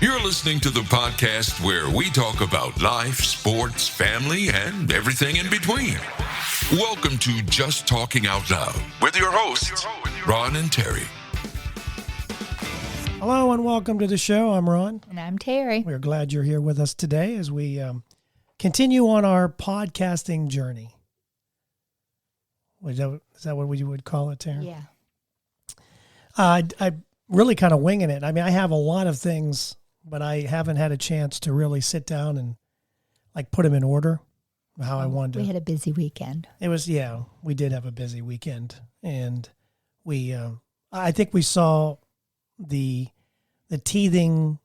You're listening to the podcast where we talk about life, sports, family, and everything in between. Welcome to Just Talking Out Loud with your hosts, Ron and Terry. Hello and welcome to the show. I'm Ron. And I'm Terry. We're glad you're here with us today as we continue on our podcasting journey. Is that what we would call it, Terry? Yeah. I really kind of winging it. I mean, I have a lot of things, but I haven't had a chance to really sit down and like put them in order how I wanted to. We had a busy weekend. It was, we did have a busy weekend. And we, I think we saw the teething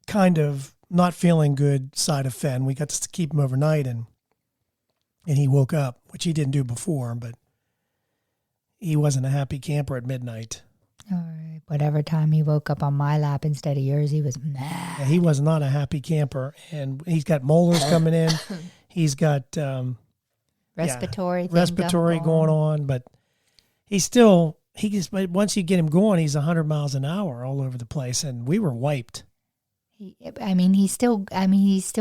kind of not feeling good side of Fenn. We got to keep him overnight and he woke up, which he didn't do before, but he wasn't a happy camper at midnight. Or whatever time he woke up on my lap instead of yours, he was mad. Yeah, he was not a happy camper, and he's got molars coming in. He's got respiratory going on, but but once you get him going, he's 100 miles an hour all over the place, and we were wiped. He's still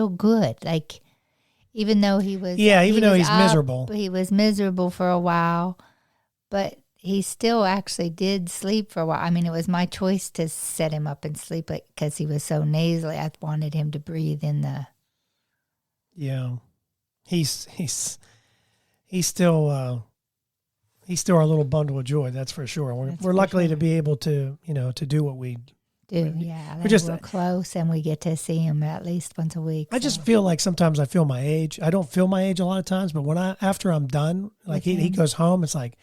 good. Like, even though he was, even though he's miserable, he was miserable for a while, but he still actually did sleep for a while. I mean, it was my choice to set him up and sleep because he was so nasally. I wanted him to breathe in the. Yeah, he's still our little bundle of joy. That's for sure. We're lucky to be able to to do what we do. Yeah, we're close, and we get to see him at least once a week. I just feel like sometimes I feel my age. I don't feel my age a lot of times, but after I'm done, like he goes home, it's like.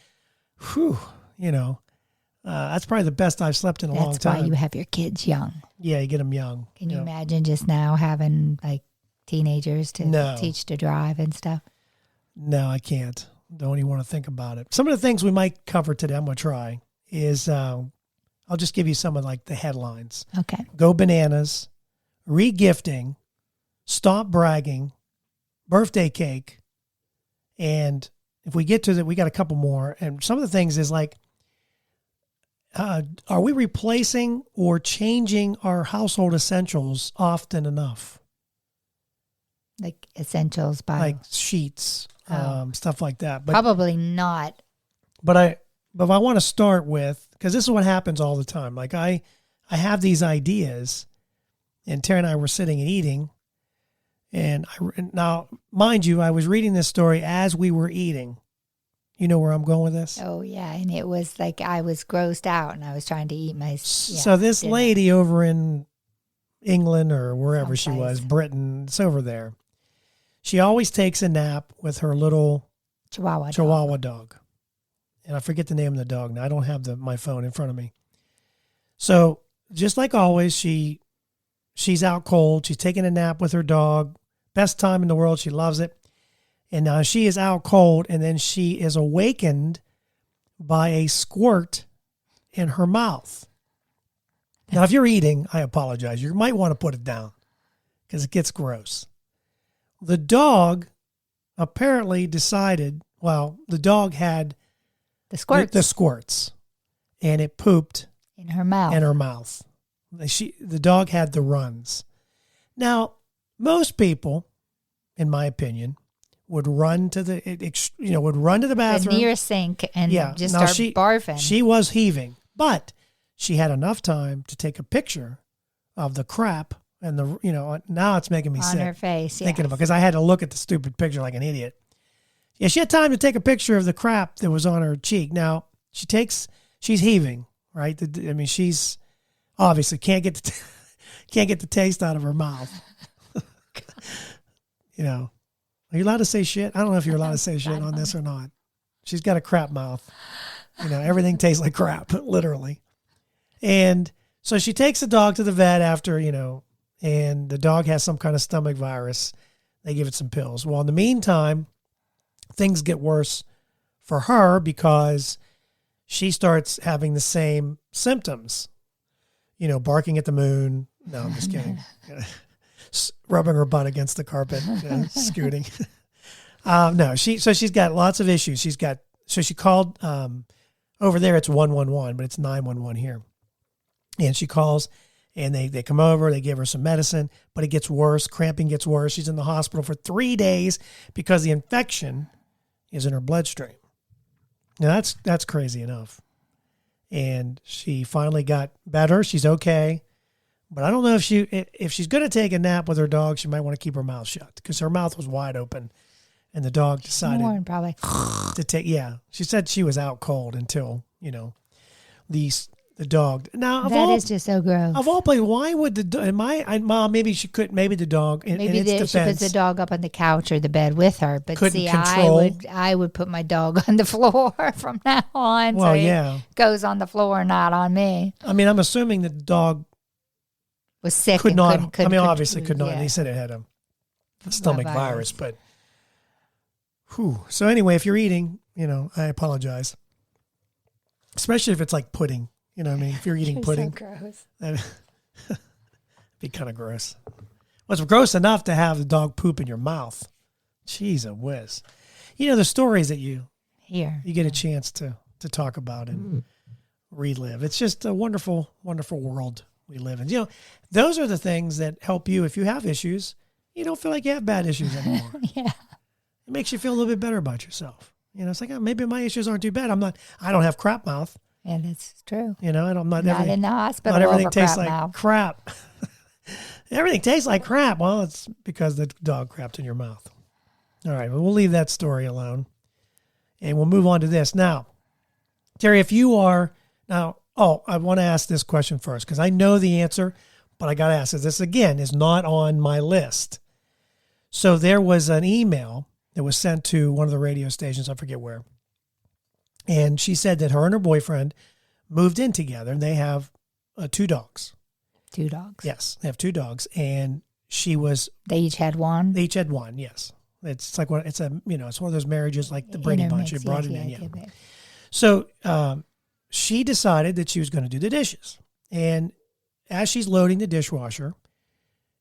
Whew, that's probably the best I've slept in a long time. That's why you have your kids young. Yeah, you get them young. Can you imagine just now having like teenagers to teach to drive and stuff? No, I can't. Don't even want to think about it. Some of the things we might cover today, I'm going to try, is I'll just give you some of like the headlines. Okay. Go bananas, regifting, stop bragging, birthday cake, and if we get to that, we got a couple more. And some of the things is like, are we replacing or changing our household essentials often enough? Like essentials by like sheets, stuff like that. But, probably not. But I want to start with, because this is what happens all the time. Like I have these ideas, and Terry and I were sitting and eating. And now, mind you, I was reading this story as we were eating. You know where I'm going with this? Oh, yeah. And it was like I was grossed out and I was trying to eat my So this dinner. lady over in England or wherever she was, Britain, it's over there. She always takes a nap with her little Chihuahua dog. And I forget the name of the dog now. I don't have my phone in front of me. So just like always, she's out cold. She's taking a nap with her dog. Best time in the world. She loves it. And now she is out cold, and then she is awakened by a squirt in her mouth. Now, if you're eating, I apologize. You might want to put it down because it gets gross. The dog apparently decided, the dog had the squirts, and it pooped in her mouth. The dog had the runs. Now, most people, in my opinion, would run to the bathroom, the near sink, and just start barfing. She was heaving, but she had enough time to take a picture of the crap and now it's making me sick on her face. Thinking about, because I had to look at the stupid picture like an idiot. Yeah, she had time to take a picture of the crap that was on her cheek. Now she's heaving, right? I mean, she's obviously can't get the taste out of her mouth. Are you allowed to say shit? I don't know if you're allowed to say shit on this or not. She's got a crap mouth. Everything tastes like crap, literally. And so she takes the dog to the vet after, and the dog has some kind of stomach virus. They give it some pills. Well, in the meantime, things get worse for her because she starts having the same symptoms. Barking at the moon. No, I'm just kidding. Rubbing her butt against the carpet, scooting. No, she's got lots of issues. She called over there. It's 111, but it's 911 here. And she calls And they come over, they give her some medicine, but it gets worse. Cramping gets worse. She's in the hospital for 3 days because the infection is in her bloodstream. Now, that's crazy enough. And she finally got better. She's okay. But I don't know if she's going to take a nap with her dog, she might want to keep her mouth shut because her mouth was wide open. And the dog decided probably to take, she said she was out cold until, the dog. Now, that is just so gross. Of all places, why would the mom? Maybe she could. Maybe the dog. Maybe she puts the dog up on the couch or the bed with her. But couldn't control. I would put my dog on the floor from now on. Well, so yeah, it goes on the floor, not on me. I mean, I'm assuming the dog was sick. Could not. Obviously could not. Yeah. And he said it had a stomach virus. But, so anyway, if you're eating, I apologize. Especially if it's like pudding. You know what I mean? If you're eating pudding, so gross. That'd be kind of gross. Well, it's gross enough to have the dog poop in your mouth. Jeez, a whiz. The stories that you get a chance to talk about and relive. It's just a wonderful, wonderful world we live in. Those are the things that help you if you have issues. You don't feel like you have bad issues anymore. Yeah. It makes you feel a little bit better about yourself. It's like, maybe my issues aren't too bad. I don't have crap mouth. Yeah, that's true. I'm not in the hospital. Not everything tastes like mouth. crap. Everything tastes like crap. Well, it's because the dog crapped in your mouth. All right, well, we'll leave that story alone, and we'll move on to this now. Terry, if you are now, I want to ask this question first because I know the answer, but I got to ask it. This again is not on my list. So there was an email that was sent to one of the radio stations. I forget where. And she said that her and her boyfriend moved in together, and they have 2 dogs. 2 dogs. Yes, they have 2 dogs, and They each had one. They each had one. Yes, it's like it's one of those marriages like the Brady Bunch. They brought it in. Yeah. So she decided that she was going to do the dishes, and as she's loading the dishwasher,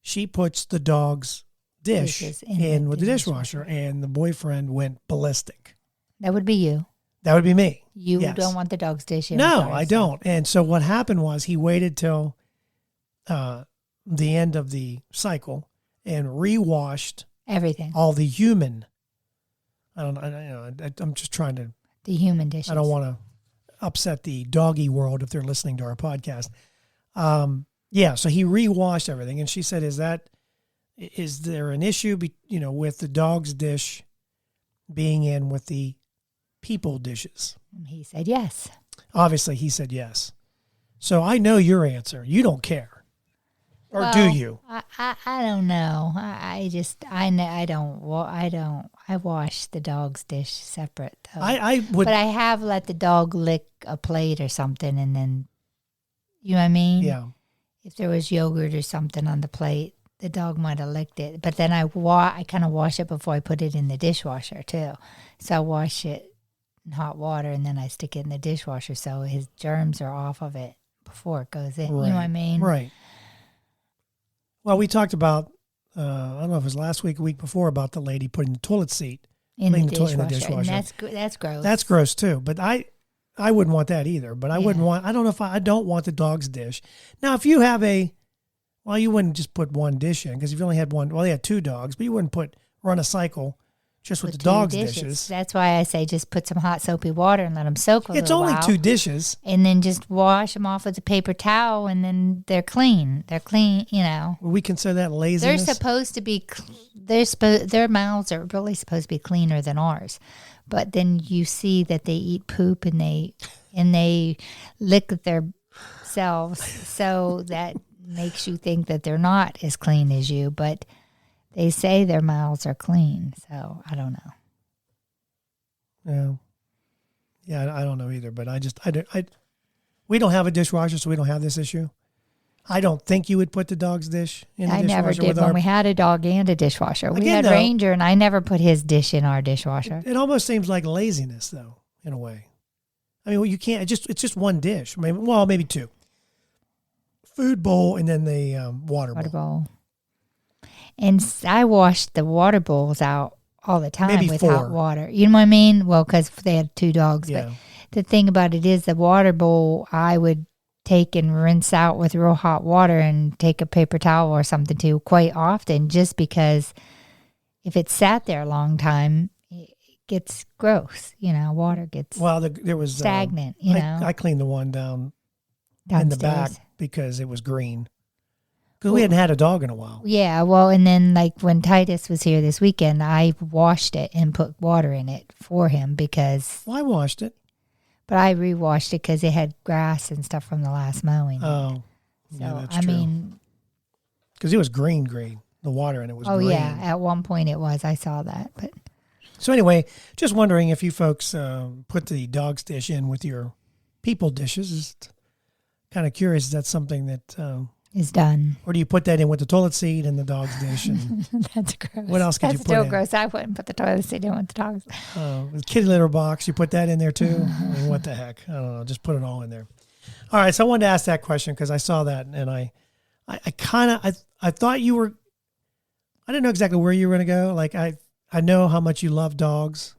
she puts the dog's dish in with the dishwasher, and the boyfriend went ballistic. That would be you. That would be me. You don't want the dog's dish in. No, I don't. And so what happened was he waited till the end of the cycle and rewashed everything. All the human. I'm just trying to. The human dishes. I don't want to upset the doggy world if they're listening to our podcast. So he rewashed everything, and she said, "Is there an issue, with the dog's dish being in with the people dishes?" He said yes. Obviously, he said yes. So I know your answer. You don't care, or do you? I don't know. I don't. I wash the dog's dish separate though. I would, but I have let the dog lick a plate or something, and then, you know what I mean? Yeah. If there was yogurt or something on the plate, the dog might have licked it. But then I kind of wash it before I put it in the dishwasher too. So I wash it in hot water, and then I stick it in the dishwasher so his germs are off of it before it goes in. Right. You know what I mean? Right. Well, we talked about, I don't know if it was last week or week before, about the lady putting the toilet seat in the dishwasher. And that's gross. That's gross too. But I wouldn't want that either. But I wouldn't want. I don't know if I don't want the dog's dish. Now, if you have you wouldn't just put one dish in because if you only had one. Well, you had 2 dogs, but you wouldn't run a cycle just with the dog's dishes. That's why I say just put some hot soapy water and let them soak a little while. It's only 2 dishes. And then just wash them off with a paper towel, and then they're clean. They're clean, Will we consider that laziness? They're supposed to be, their mouths are really supposed to be cleaner than ours. But then you see that they eat poop and they lick themselves. So that makes you think that they're not as clean as you, but they say their mouths are clean, so I don't know. Yeah, I don't know either. But we don't have a dishwasher, so we don't have this issue. I don't think you would put the dog's dish in the dishwasher. I never did when we had a dog and a dishwasher. We had Ranger, and I never put his dish in our dishwasher. It almost seems like laziness, though, in a way. I mean, you can't. It's just one dish. Maybe 2. Food bowl and then the water bowl. And I washed the water bowls out all the time maybe with 4. hot water. You know what I mean? Well, because they had 2 dogs. Yeah. But the thing about it is the water bowl, I would take and rinse out with real hot water and take a paper towel or something too quite often, just because if it sat there a long time, it gets gross. Water gets there was stagnant. I cleaned the one downstairs in the back because it was green. Because we hadn't had a dog in a while. Yeah, well, and then like when Titus was here this weekend, I washed it and put water in it for him because... Well, I washed it. But I re-washed it because it had grass and stuff from the last mowing. Oh, so, yeah, that's true. Because it was green. The water in it was green. Oh, yeah, at one point it was. I saw that. But so anyway, just wondering if you folks put the dog's dish in with your people dishes. Just kind of curious, is that something that... is done. Or do you put that in with the toilet seat and the dog's dish? And that's gross. What else could you put in? That's still gross. I wouldn't put the toilet seat in with the dogs. The kitty litter box, you put that in there too? I mean, what the heck? I don't know. Just put it all in there. All right. So I wanted to ask that question because I saw that and I thought you were, I didn't know exactly where you were going to go. Like I know how much you love dogs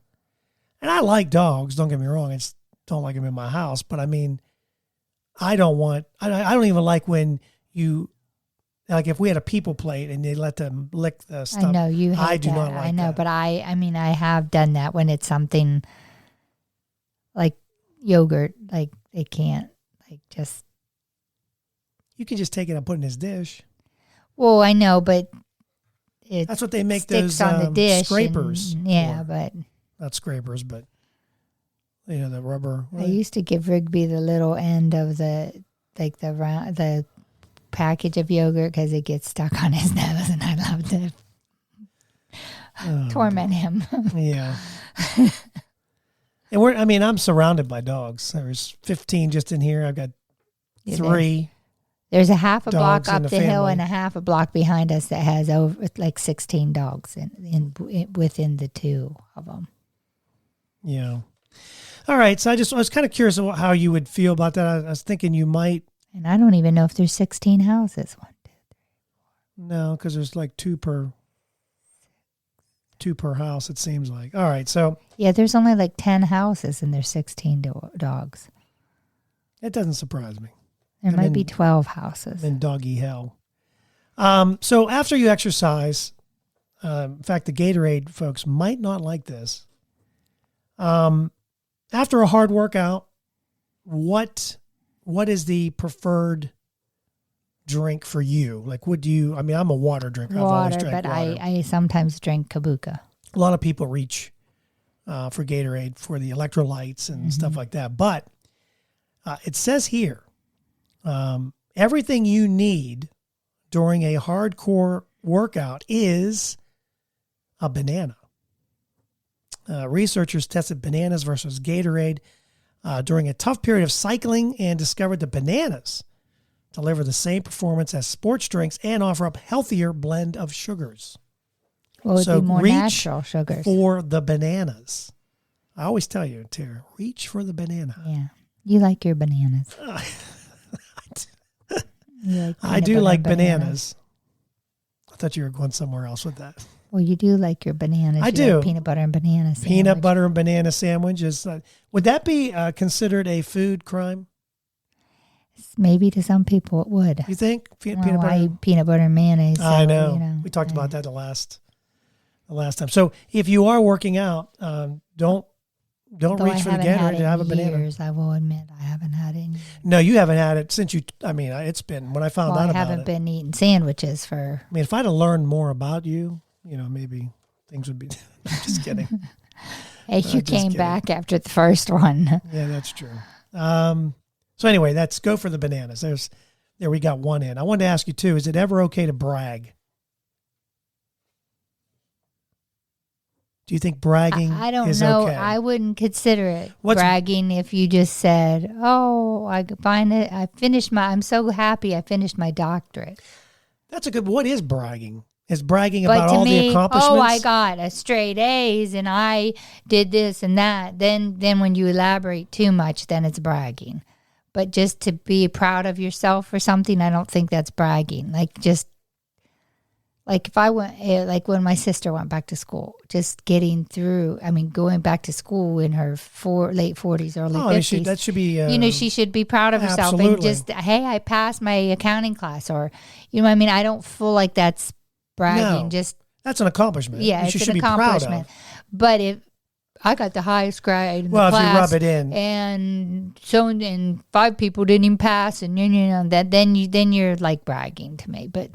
and I like dogs. Don't get me wrong. I just don't like them in my house. But I mean, I don't even like when if we had a people plate and they let them lick the stuff. I know you hate I do that. not like I know, that. but I have done that when it's something like yogurt, like they can't just. You can just take it and put it in his dish. Well, I know, but that's what they make sticks those on the dish scrapers. But not scrapers, but the rubber. I used to give Rigby the little end of the package of yogurt because it gets stuck on his nose, and I love to torment him. Yeah. And I'm surrounded by dogs. There's 15 just in here. I've got 3. There's a half a block dogs in up the the hill family. and a half a block behind us that has over 16 dogs within the 2 of them. Yeah. All right. So I was kind of curious about how you would feel about that. I was thinking you might. And I don't even know if there's 16 houses. 1, 2, 3. No, because there's like 2 per house, it seems like. All right. So. Yeah, there's only like 10 houses and there's 16 dogs. That doesn't surprise me. There might be 12 houses. In doggy hell. So after you exercise, in fact, the Gatorade folks might not like this. After a hard workout, what is the preferred drink for you? Like, I'm a water drinker. I've always drank but water. I sometimes drink Kabuka. A lot of people reach for Gatorade for the electrolytes and stuff like that. But it says here, everything you need during a hardcore workout is a banana. Researchers tested bananas versus Gatorade during a tough period of cycling and discovered that bananas deliver the same performance as sports drinks and offer up healthier blend of sugars. Well, it would be more natural sugars. For the bananas. I always tell you, Tara, reach for the banana. Yeah. You like your bananas. I do like bananas. I thought you were going somewhere else with that. Well, you do like your bananas. I do. Like peanut butter and banana sandwich. Peanut butter and banana sandwich is. Would that be considered a food crime? Maybe to some people it would. You think peanut butter? I eat peanut butter and mayonnaise. So, I know. We talked about that the last time. So if you are working out, don't reach for the Gatorade. Have a banana. I will admit I haven't had it in years. No, you haven't had it since you. I mean, it's been when I found out about it. I haven't been eating sandwiches for. I mean, if I'd have learned more about you, maybe things would be. I'm just kidding. Hey, you came back after the first one. Yeah, that's true. So anyway, let's go for the bananas. There we got one in. I wanted to ask you too, is it ever okay to brag? Do you think bragging I don't is know. okay? I wouldn't consider it bragging if you just said, "Oh, I'm so happy I finished my doctorate." That's a good. What is bragging? Is bragging about all the accomplishments? Oh, I got a straight A's and I did this and that. Then when you elaborate too much, then it's bragging. But just to be proud of yourself or something, I don't think that's bragging. Like like if I went, like when my sister went back to school, just getting through, going back to school in her late 40s, early 50s. That should be, she should be proud of herself. Absolutely. And just, hey, I passed my accounting class, or, I don't feel like that's bragging. No, that's an accomplishment. Yeah, it's an accomplishment. But if I got the highest grade in the class, if you rub it in, and 5 people didn't even pass, and then you're like bragging to me. But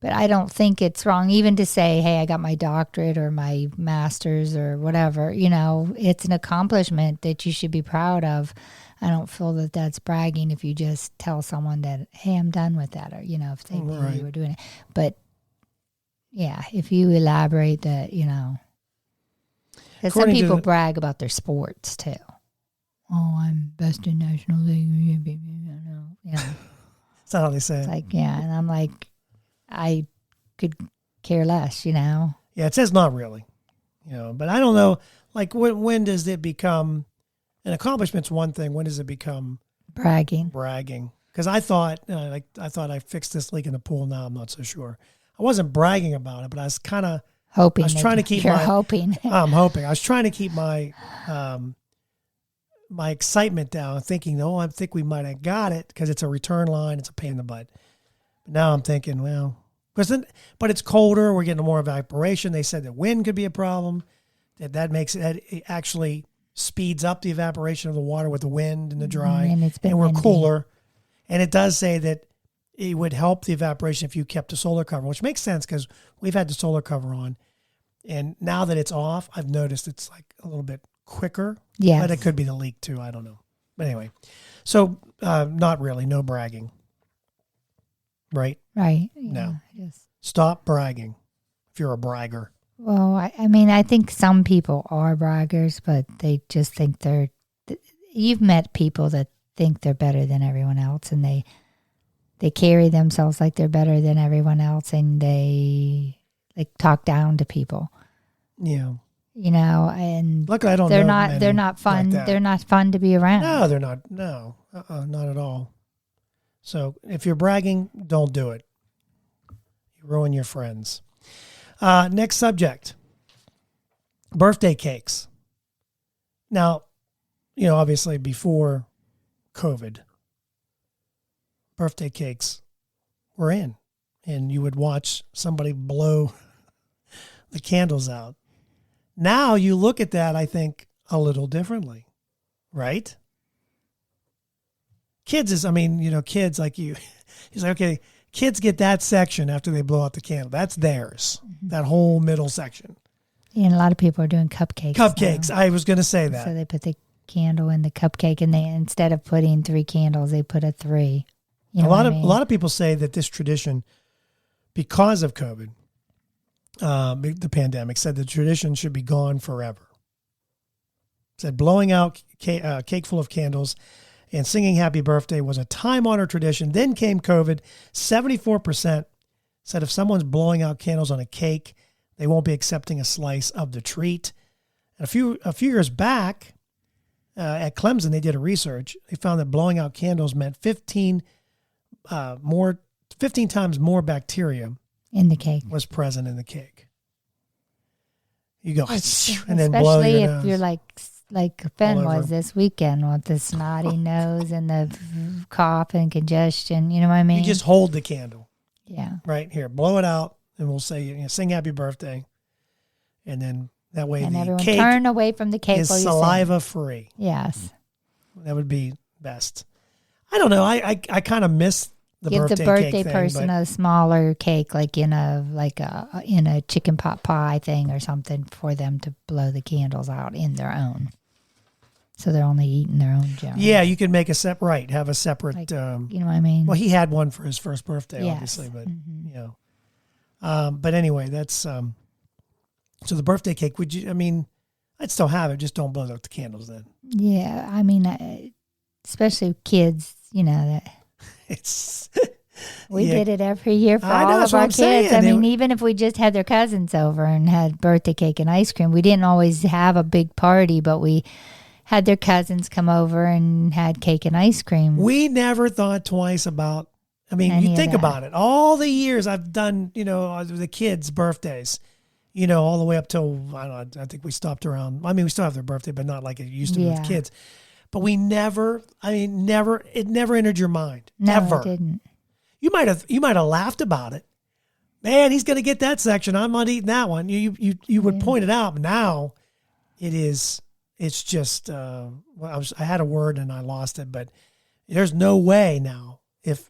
I don't think it's wrong even to say, hey, I got my doctorate or my master's or whatever. It's an accomplishment that you should be proud of. I don't feel that that's bragging if you just tell someone that, hey, I'm done with that, or if they knew you were doing it. But yeah, if you elaborate that, because some people brag about their sports too. Oh, I'm best in National League. Yeah. That's not how they say it. It's like, yeah. And I'm like, I could care less, Yeah, it says not really. But I don't know, like when does it become, an accomplishment's one thing, when does it become bragging? Because I thought I fixed this leak in the pool. Now I'm not so sure. I wasn't bragging about it, but I was kind of hoping. I was trying to keep I'm hoping. I was trying to keep my my excitement down, thinking, I think we might have got it because it's a return line. It's a pain in the butt. But now I'm thinking, well, but it's colder. We're getting more evaporation. They said that wind could be a problem. That actually speeds up the evaporation of the water with the wind and the dry. And we're windy. Cooler. And it does say that it would help the evaporation if you kept the solar cover, which makes sense because we've had the solar cover on. And now that it's off, I've noticed it's like a little bit quicker. Yeah. But it could be the leak too. I don't know. But anyway, so not really. No bragging. Right? Right. No. Yeah, stop bragging if you're a bragger. Well, I think some people are braggers, but they just think you've met people that think they're better than everyone else, and they carry themselves like they're better than everyone else, and they talk down to people. Yeah. And luckily I don't they're know not they're not fun. Like they're not fun to be around. No, they're not. No. Not at all. So if you're bragging, don't do it. You ruin your friends. Next subject, birthday cakes. Now, obviously before COVID, birthday cakes were in, and you would watch somebody blow the candles out. Now you look at that, I think, a little differently, right? Kids like you, he's like, okay, kids get that section after they blow out the candle. That's theirs, that whole middle section. And a lot of people are doing cupcakes. Cupcakes, I was going to say that. So they put the candle in the cupcake, and instead of putting 3 candles, they put a 3. A lot of people say that this tradition, because of COVID, the pandemic, said the tradition should be gone forever. Said blowing out cake full of candles and singing happy birthday was a time-honored tradition. Then came COVID. 74% said if someone's blowing out candles on a cake, they won't be accepting a slice of the treat. And a few years back, at Clemson, they did a research. They found that blowing out candles meant 15 times more bacteria in the cake was present in the cake. You go, and then blow your nose. Especially if you're like Ben was this weekend with the snotty nose and the cough and congestion. You know what I mean? You just hold the candle. Yeah. Right here. Blow it out, and we'll say, sing happy birthday. And then that way and the everyone cake turn away from the cake is while you saliva sing. free. Yes. That would be best. I don't know. I kind of miss the Give birthday the birthday cake thing, person a smaller cake, like in a chicken pot pie thing or something, for them to blow the candles out in their own. So they're only eating their own junk. Yeah, you could make have a separate. You know what I mean? Well, he had one for his first birthday, yes. obviously, but but anyway, that's so the birthday cake. Would you? I mean, I'd still have it. Just don't blow out the candles then. Yeah, I mean, especially kids. That it's. We did it every year for all of our kids. Saying. I mean, even if we just had their cousins over and had birthday cake and ice cream, we didn't always have a big party, but we had their cousins come over and had cake and ice cream. We never thought twice about I mean, you think about it. All the years I've done, the kids' birthdays, all the way up till, I don't know, I think we stopped around. I mean, we still have their birthday, but not like it used to be with kids. But it never entered your mind. No, Ever. it didn't. You might have laughed about it. Man, he's going to get that section. I'm not eating that one. You would point it out. But now it's just, I had a word and I lost it, but there's no way now. If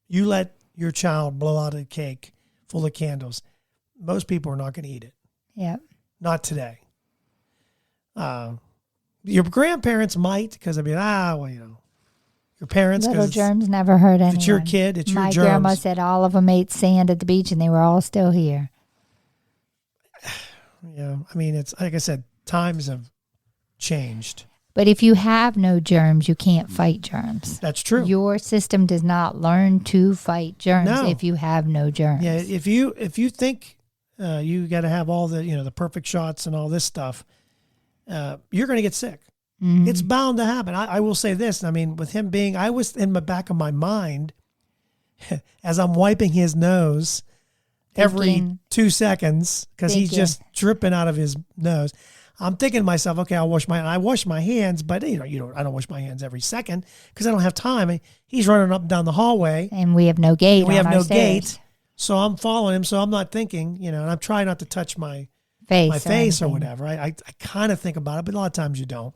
you let your child blow out a cake full of candles, most people are not going to eat it. Yeah. Not today. Your grandparents might, because they'd be, your parents. Little germs never hurt anyone. It's your kid, it's your germs. My grandma said all of them ate sand at the beach and they were all still here. Yeah. I mean, it's like I said, times have changed. But if you have no germs, you can't fight germs. That's true. Your system does not learn to fight germs if you have no germs. Yeah, if you think you got to have all the the perfect shots and all this stuff, you're going to get sick. Mm-hmm. It's bound to happen. I will say this. I mean, with him being, I was in the back of my mind as I'm wiping his nose every 2 seconds because he's just dripping out of his nose. I'm thinking to myself, okay, I wash my hands, but I don't wash my hands every second because I don't have time. He's running up and down the hallway, and we have no gate. We have no gate, so I'm following him. So I'm not thinking, and I'm trying not to touch my face or whatever. I kind of think about it, but a lot of times you don't.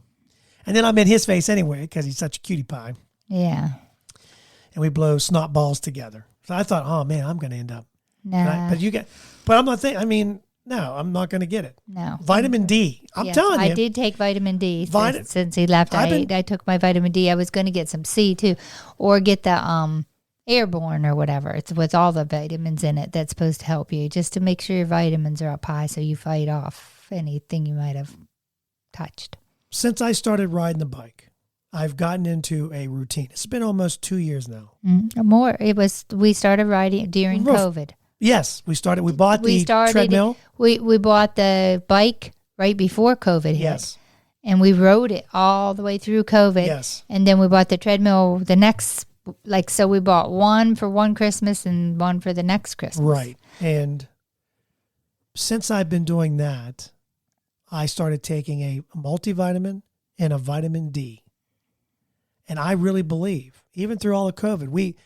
And then I'm in his face anyway because he's such a cutie pie. Yeah. And we blow snot balls together. So I thought, oh man, I'm going to end up. Nah. But I'm not thinking. I mean. No, I'm not going to get it. No. Vitamin D. I'm telling you. I did take vitamin D since he left. I took my vitamin D. I was going to get some C too, or get the airborne or whatever. It's with all the vitamins in it that's supposed to help you, just to make sure your vitamins are up high so you fight off anything you might have touched. Since I started riding the bike, I've gotten into a routine. It's been almost 2 years now. More. We started riding during COVID. Yes, we bought the treadmill. We bought the bike right before COVID hit. Yes. And we rode it all the way through COVID. Yes. And then we bought the treadmill the next, so we bought one for one Christmas and one for the next Christmas. Right. And since I've been doing that, I started taking a multivitamin and a vitamin D. And I really believe, even through all the COVID, we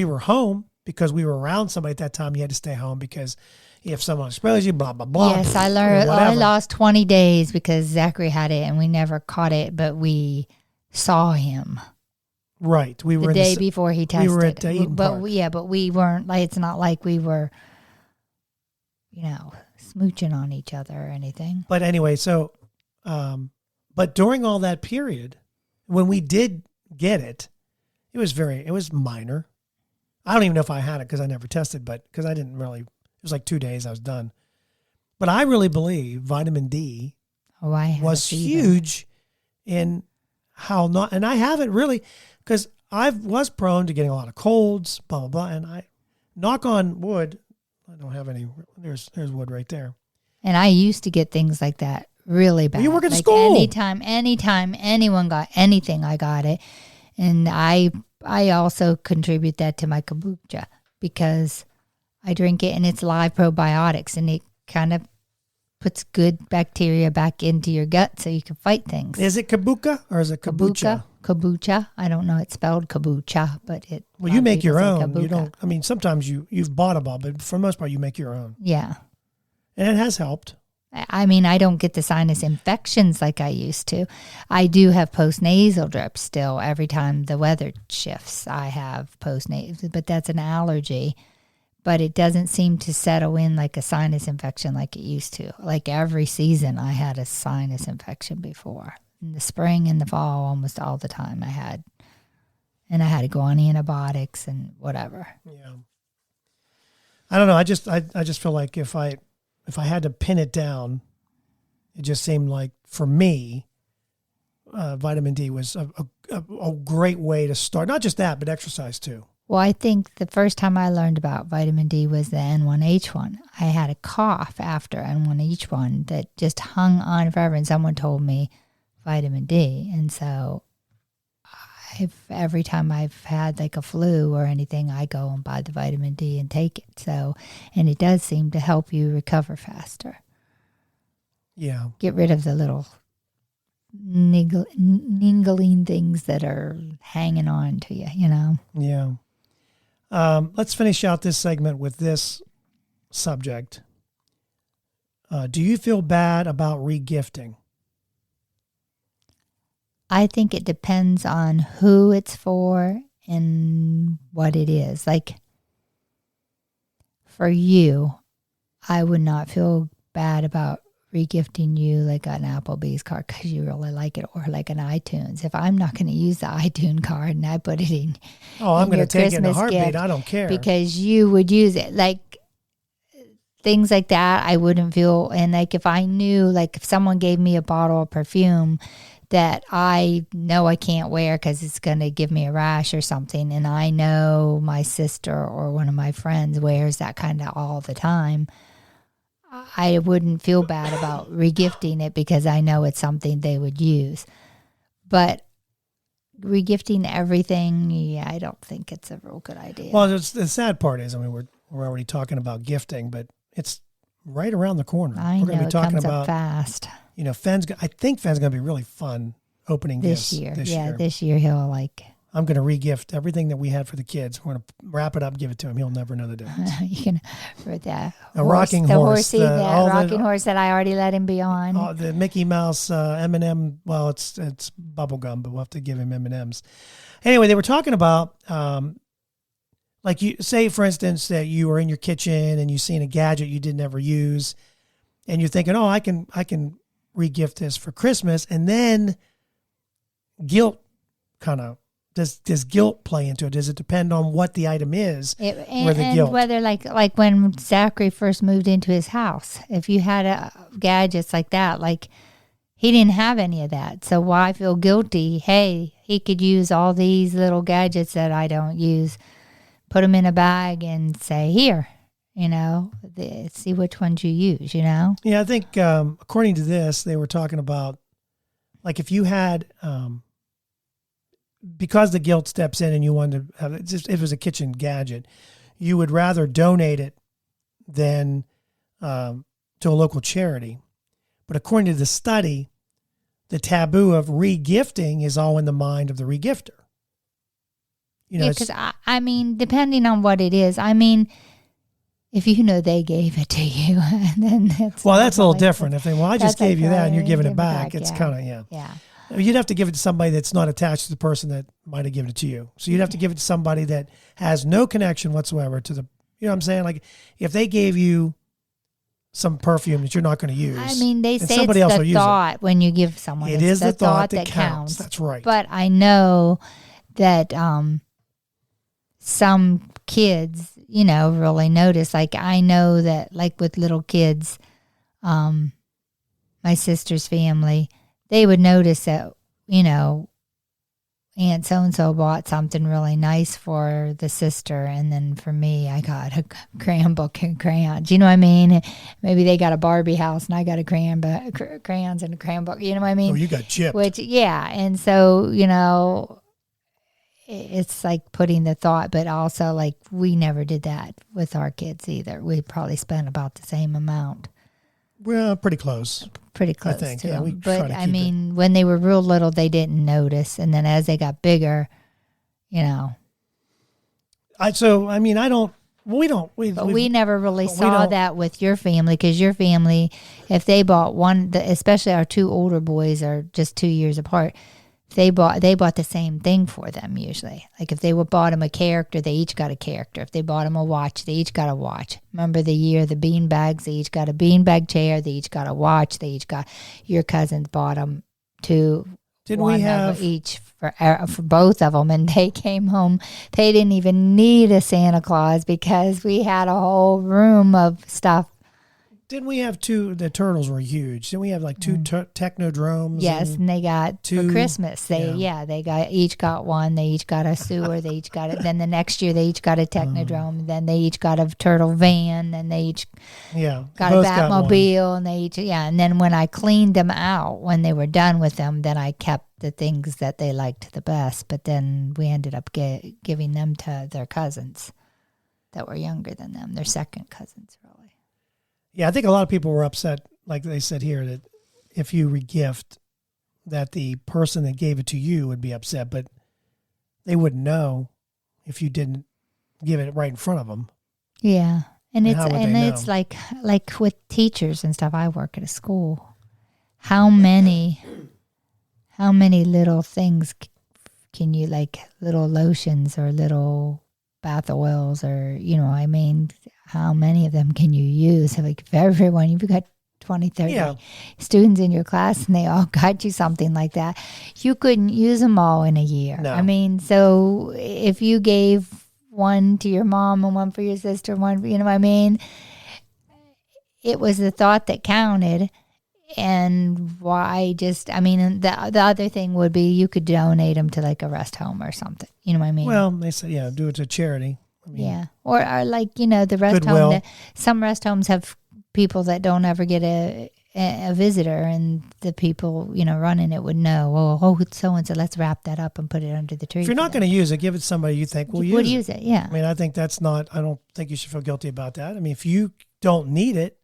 were home, because we were around somebody at that time. You had to stay home because if someone exposed you, blah, blah, blah. Yes, I learned. I lost 20 days because Zachary had it and we never caught it, but we saw him. Right. We were the day before he tested. We were at Eden Park. But we weren't, it's not like we were, smooching on each other or anything. But anyway, so, but during all that period, when we did get it, it was minor. I don't even know if I had it because I never tested, but because I didn't really, it was like 2 days I was done. But I really believe vitamin D was huge in how not, and I haven't really, because I was prone to getting a lot of colds, blah, blah, blah. And I, knock on wood, I don't have any, there's wood right there. And I used to get things like that really bad. Well, you work at school. Anytime anyone got anything, I got it. And I also contribute that to my kombucha because I drink it and it's live probiotics and it kind of puts good bacteria back into your gut so you can fight things. Is it kombucha or is it kombucha? Kombucha. I don't know. It's spelled kombucha, but it. Well, you make your own. You don't. I mean, sometimes you've bought them all, but for the most part, you make your own. Yeah, and it has helped. I mean, I don't get the sinus infections like I used to. I do have post-nasal drips still. Every time the weather shifts, I have post-nasal, but that's an allergy. But it doesn't seem to settle in like a sinus infection like it used to. Like every season, I had a sinus infection before. In the spring and the fall, almost all the time I had. And I had to go on antibiotics and whatever. Yeah. I don't know. I just feel like if I had to pin it down, it just seemed like for me, vitamin D was a great way to start. Not just that, but exercise too. Well, I think the first time I learned about vitamin D was the N1H1. I had a cough after N1H1 that just hung on forever, and someone told me vitamin D. And so every time I've had like a flu or anything, I go and buy the vitamin D and take it. So, and it does seem to help you recover faster. Yeah. Get rid of the little niggling things that are hanging on to you, you know? Yeah. Let's finish out this segment with this subject. Do you feel bad about regifting? I think it depends on who it's for and what it is. Like, for you, I would not feel bad about regifting you like an Applebee's card because you really like it, or like an iTunes. If I'm not going to use the iTunes card and I put it in, I'm going to take it in a heartbeat. gift, I don't care, because you would use it. Like, things like that, I wouldn't feel. And like, if I knew, like, if someone gave me a bottle of perfume that I know I can't wear because it's going to give me a rash or something, and I know my sister or one of my friends wears that kind of all the time, I wouldn't feel bad about regifting it because I know it's something they would use. But regifting everything, yeah, I don't think it's a real good idea. Well, the sad part is, I mean, we're already talking about gifting, but it's right around the corner. I We're going know, to be talking it comes about up fast. You know, I think Fenn's going to be really fun opening this gifts year. This This year he'll like. I'm going to regift everything that we had for the kids. We're going to wrap it up, give it to him. He'll never know the difference. You can for that rocking horse, rocking horse that I already let him be on. The Mickey Mouse M&M. Well, it's bubble gum, but we'll have to give him M&Ms. Anyway, they were talking about like, you say, for instance, that you were in your kitchen and you seen a gadget you didn't ever use, and you're thinking, I can regift this for Christmas, and then guilt kind of. Does guilt play into it? Does it depend on what the item is? And whether like when Zachary first moved into his house, if you had gadgets like that, like, he didn't have any of that. So why feel guilty? Hey, he could use all these little gadgets that I don't use, put them in a bag and say, here, you know, see which ones you use, you know? Yeah, I think according to this, they were talking about, like, if you had... because the guilt steps in and you want to have it, just if it was a kitchen gadget, you would rather donate it than to a local charity. But according to the study, the taboo of regifting is all in the mind of the regifter. You know, because I mean, depending on what it is, I mean, if you know they gave it to you, then that's a little different. If I just gave you that and you're giving it back, it's kind of yeah. You'd have to give it to somebody that's not attached to the person that might have given it to you. So you'd have to give it to somebody that has no connection whatsoever to the, you know what I'm saying? Like, if they gave you some perfume that you're not going to use. I mean, they say it's the thought when you give someone. It is the thought that counts. That's right. But I know that some kids, you know, really notice. Like, I know that, like, with little kids, my sister's family, they would notice that, you know, Aunt so-and-so bought something really nice for the sister, and then for me, I got a crayon book and crayons. You know what I mean? Maybe they got a Barbie house, and I got a crayons and a crayon book. You know what I mean? Oh, you got gypped. Yeah, and so, you know, it's like putting the thought, but also, like, we never did that with our kids either. We probably spent about the same amount. Well, pretty close. Pretty close, I think. Yeah, but I mean, when they were real little, they didn't notice, and then as they got bigger, you know. We never really saw that with your family, because your family, if they bought one, especially our two older boys are just 2 years apart. They bought the same thing for them usually. Like, if they bought them a character, they each got a character. If they bought them a watch, they each got a watch. Remember the year the bean bags? They each got a beanbag chair. They each got a watch. They each got. Your cousins bought them two. Didn't we have each for both of them? And they came home. They didn't even need a Santa Claus because we had a whole room of stuff. Didn't we have two? The turtles were huge. Didn't we have like two technodromes? Yes, and they got two, for Christmas. They each got one. They each got a sewer. They each got it. Then the next year they each got a technodrome. Then they each got a turtle van. And they each got a Batmobile. And they each And then when I cleaned them out, when they were done with them, then I kept the things that they liked the best. But then we ended up giving them to their cousins that were younger than them. Their second cousins, really. Yeah, I think a lot of people were upset, like they said here, that if you regift, that the person that gave it to you would be upset, but they wouldn't know if you didn't give it right in front of them. Yeah, and it's like with teachers and stuff. I work at a school. How many little things can you, like little lotions or little bath oils or how many of them can you use? Like, for everyone, you've got 20, 30 students in your class and they all got you something like that. You couldn't use them all in a year. No. I mean, so if you gave one to your mom and one for your sister, it was the thought that counted. And the other thing would be you could donate them to like a rest home or something. You know what I mean? Well, they said, do it to charity. Or like, the rest Goodwill. home. Some rest homes have people that don't ever get a visitor, and the people, running it would know, so-and-so, let's wrap that up and put it under the tree. If you're not going to use it, give it to somebody you think will use it. Yeah. I mean, I think I don't think you should feel guilty about that. I mean, if you don't need it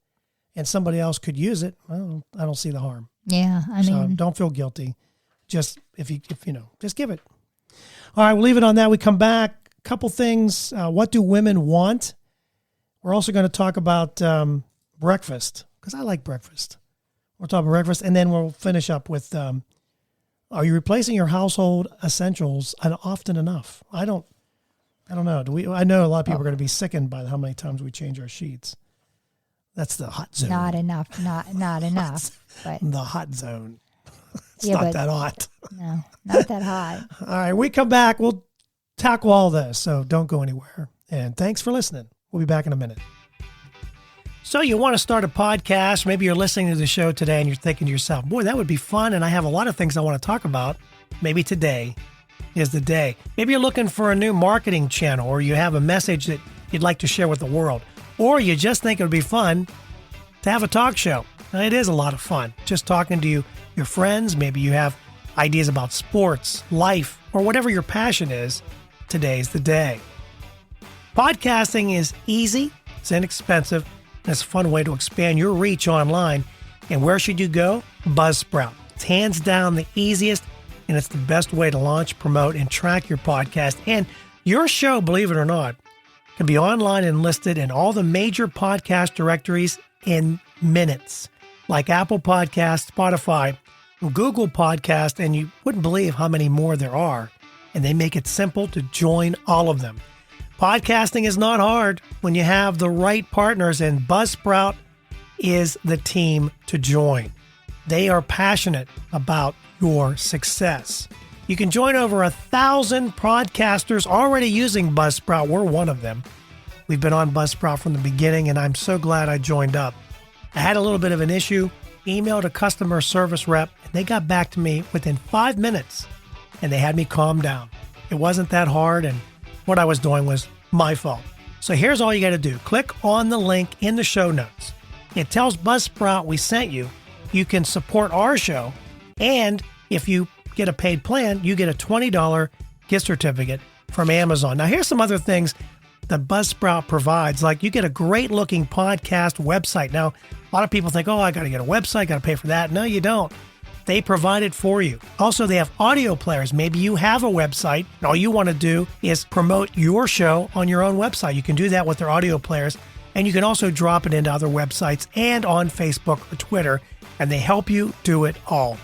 and somebody else could use it, well, I don't see the harm. Yeah. So don't feel guilty. Just if just give it. All right, we'll leave it on that. We come back. Couple things. What do women want? We're also going to talk about breakfast, because I like breakfast. We'll talk about breakfast, and then we'll finish up with, are you replacing your household essentials often enough? I don't know. I know a lot of people are going to be sickened by how many times we change our sheets. That's the hot zone. Not enough. Not enough. But the hot zone. It's not that hot. No, not that hot. All right, we come back. We'll tackle all this, so don't go anywhere. And thanks for listening. We'll be back in a minute. So you want to start a podcast. Maybe you're listening to the show today and you're thinking to yourself, boy, that would be fun, and I have a lot of things I want to talk about. Maybe today is the day. Maybe you're looking for a new marketing channel, or you have a message that you'd like to share with the world, or you just think it would be fun to have a talk show. Now, it is a lot of fun just talking to your friends. Maybe you have ideas about sports, life, or whatever your passion is. Today's the day. Podcasting is easy, it's inexpensive, and it's a fun way to expand your reach online. And where should you go? Buzzsprout. It's hands down the easiest, and it's the best way to launch, promote, and track your podcast. And your show, believe it or not, can be online and listed in all the major podcast directories in minutes, like Apple Podcasts, Spotify, Google Podcast, and you wouldn't believe how many more there are. And they make it simple to join all of them. Podcasting is not hard when you have the right partners, and Buzzsprout is the team to join. They are passionate about your success. You can join over 1,000 podcasters already using Buzzsprout. We're one of them. We've been on Buzzsprout from the beginning, and I'm so glad I joined up. I had a little bit of an issue, emailed a customer service rep, and they got back to me within 5 minutes. And they had me calm down. It wasn't that hard, and what I was doing was my fault. So here's all you got to do. Click on the link in the show notes. It tells Buzzsprout we sent you. You can support our show, and if you get a paid plan, you get a $20 gift certificate from Amazon. Now, here's some other things that Buzzsprout provides. Like, you get a great-looking podcast website. Now, a lot of people think, I got to get a website, got to pay for that. No, you don't. They provide it for you. Also, they have audio players. Maybe you have a website, and all you want to do is promote your show on your own website. You can do that with their audio players, and you can also drop it into other websites and on Facebook or Twitter, and they help you do it all.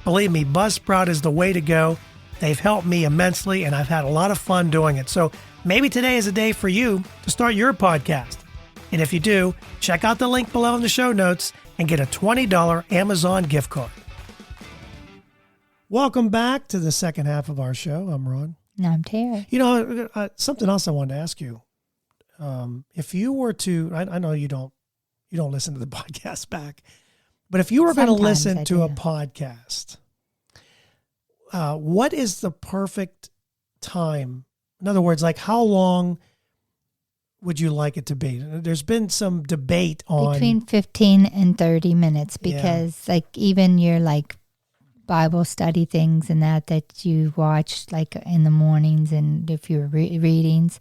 Believe me, Buzzsprout is the way to go. They've helped me immensely, and I've had a lot of fun doing it. So maybe today is a day for you to start your podcast. And if you do, check out the link below in the show notes and get a $20 Amazon gift card. Welcome back to the second half of our show. I'm Ron. And I'm Terry. Something else I wanted to ask you. If you were to, I know you don't you don't listen to the podcast back. But if you were going to listen to a podcast, what is the perfect time? In other words, like how long would you like it to be? There's been some debate on between 15 and 30 minutes because like even your like Bible study things and that you watch like in the mornings, and if you're readings,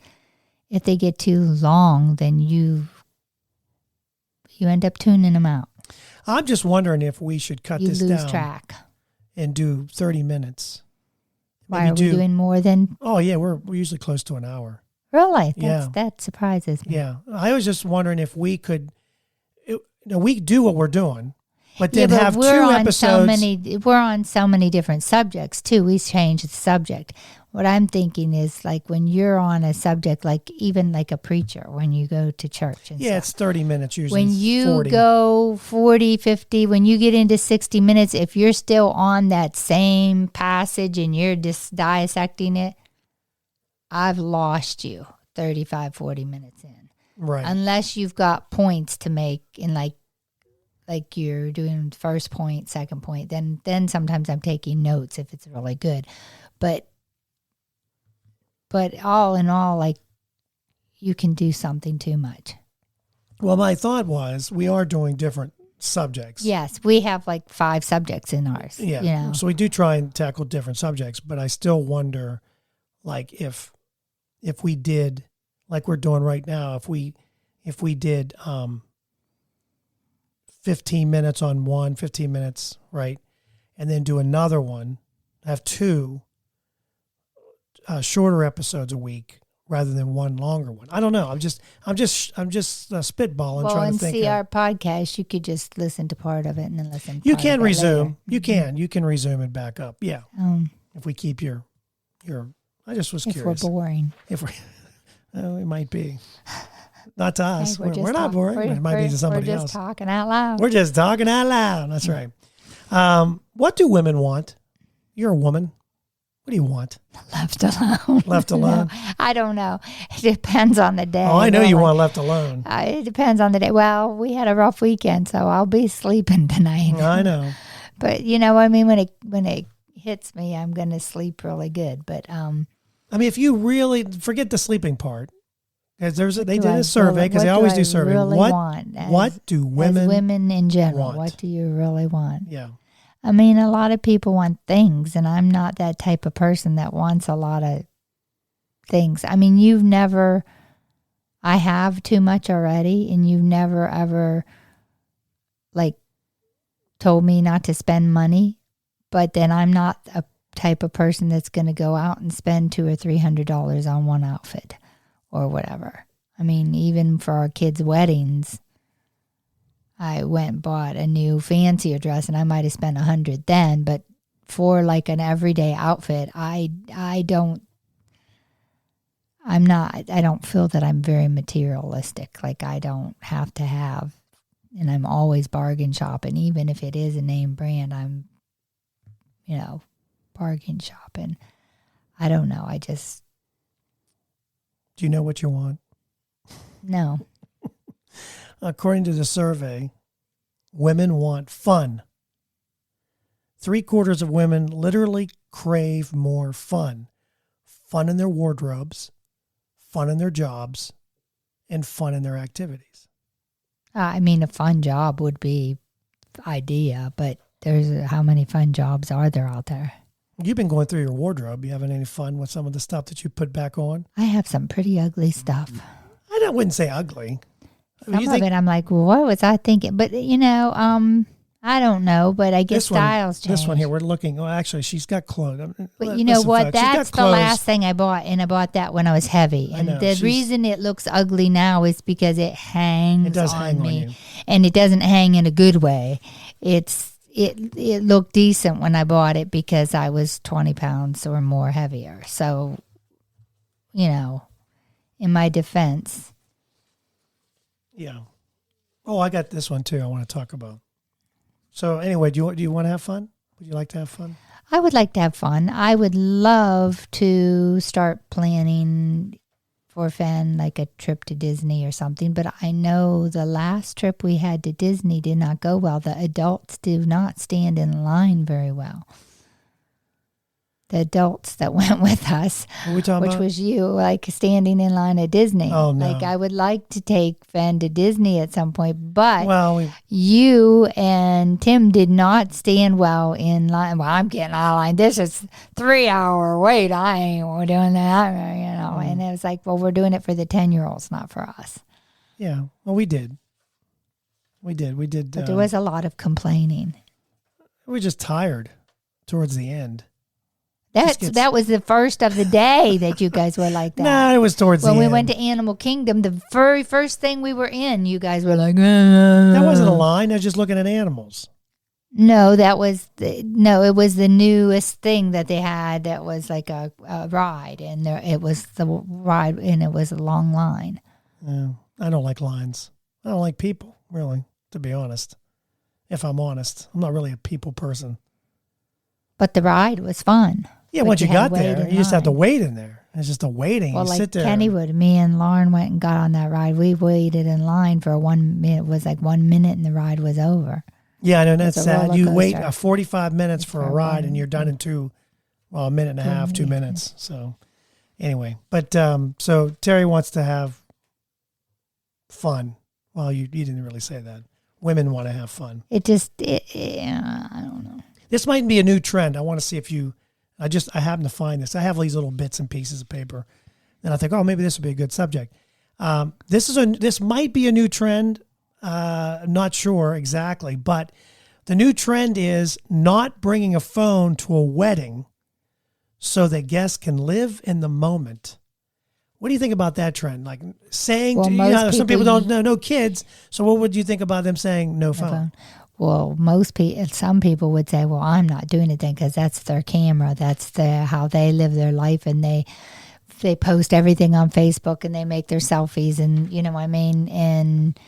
if they get too long, then you end up tuning them out. I'm just wondering if we should cut this down. You lose track. And do 30 minutes. Why are we doing more than? Oh yeah, we're usually close to an hour. Really? That surprises me. Yeah, I was just wondering if we could. We do what we're doing, but then have 2 episodes. We're on so many different subjects too. We change the subject. What I'm thinking is like when you're on a subject, like even like a preacher, when you go to church. And stuff. It's 30 minutes usually. When you 40. go 40, 50, when you get into 60 minutes, if you're still on that same passage and you're just dissecting it, I've lost you 35, 40 minutes in. Right. Unless you've got points to make in like you're doing first point, second point, then sometimes I'm taking notes if it's really good. But all in all, like you can do something too much. Well, my thought was we are doing different subjects. Yes, we have like 5 subjects in ours. Yeah. You know? So we do try and tackle different subjects, but I still wonder, like if we did, like we're doing right now, if we did 15 minutes on one, 15 minutes, right, and then do another one, have 2 shorter episodes a week rather than one longer one. I don't know. I'm just spitballing, trying to think. See our podcast. You could just listen to part of it and then listen. You can resume. You can resume it back up. Yeah. If we keep your. I just was curious. If we're boring. It might be. Not to us. Hey, we're not boring. It might be to somebody else. We're just talking out loud. We're just talking out loud. That's right. What do women want? You're a woman. What do you want? Left alone. Left alone? No, I don't know. It depends on the day. Oh, I know you want left alone. It depends on the day. Well, we had a rough weekend, so I'll be sleeping tonight. I know. But you know, I mean, when it hits me, I'm going to sleep really good. But I mean, if you really forget the sleeping part, because they did a survey, because they always do surveys. What do women in general want? What do you really want? Yeah. I mean, a lot of people want things, and I'm not that type of person that wants a lot of things. I mean, I have too much already, and you've never ever, like, told me not to spend money, but then I'm not a type of person that's going to go out and spend $200 or $300 on one outfit or whatever. I mean, even for our kids' weddings, I went and bought a new fancier dress, and I might have spent $100 then, but for like an everyday outfit, I don't feel that I'm very materialistic. Like I don't have to have, and I'm always bargain shopping, even if it is a name brand, I'm, bargain shopping. I don't know. Do you know what you want? No. According to the survey, women want fun. 3/4 of women literally crave more fun. Fun in their wardrobes, fun in their jobs, and fun in their activities. I mean, a fun job would be idea, but how many fun jobs are there out there? You've been going through your wardrobe. You having any fun with some of the stuff that you put back on? I have some pretty ugly stuff. I wouldn't say ugly. Some of it, I'm like, well, what was I thinking? But, I don't know, but I guess styles change. This one here, we're looking. Well, actually, she's got clothes. But you know what? That's the last thing I bought, and I bought that when I was heavy. And the reason it looks ugly now is because it hangs on me. And it doesn't hang in a good way. It looked decent when I bought it because I was 20 pounds or more heavier. So, in my defense. Yeah. Oh, I got this one too I want to talk about. So anyway, do you want to have fun? Would you like to have fun? I would like to have fun. I would love to start planning for Fen, like a trip to Disney or something. But I know the last trip we had to Disney did not go well. The adults do not stand in line very well. The adults that went with us, which was you, like standing in line at Disney. Oh, no. Like I would like to take Fen to Disney at some point, but you and Tim did not stand well in line. Well, I'm getting out of line. This is 3-hour wait. I ain't doing that, And it was like, well, we're doing it for the 10-year-olds, not for us. Yeah, well, we did. We did. But there was a lot of complaining. We were just tired towards the end. That was the first of the day that you guys were like that. No, it was towards the end. When we went to Animal Kingdom, the very first thing we were in, you guys were like, That wasn't a line. I was just looking at animals. No, it was the newest thing that they had that was like a ride, and it was the ride, and it was a long line. Yeah, I don't like lines. I don't like people, really, to be honest. If I'm honest, I'm not really a people person. But the ride was fun. Yeah, once you got there, you just have to wait in there. It's just a waiting. Well, you like sit there. Kennywood, me and Lauren went and got on that ride. We waited in line for 1 minute. It was like 1 minute and the ride was over. Yeah, I know, that's sad. You wait 45 minutes for a ride and you're done in a minute and a half, 2 minutes. So anyway, but so Terry wants to have fun. Well, you didn't really say that. Women want to have fun. I don't know. This might be a new trend. I want to see if I happen to find this. I have these little bits and pieces of paper, and I think, maybe this would be a good subject. This might be a new trend. I'm not sure exactly, but the new trend is not bringing a phone to a wedding so that guests can live in the moment. What do you think about that trend? Like saying, some people don't know, no kids. So what would you think about them saying no phone? Well, some people would say, well, I'm not doing it then because that's their camera. That's how they live their life, and they post everything on Facebook and they make their selfies, and you know what I mean? And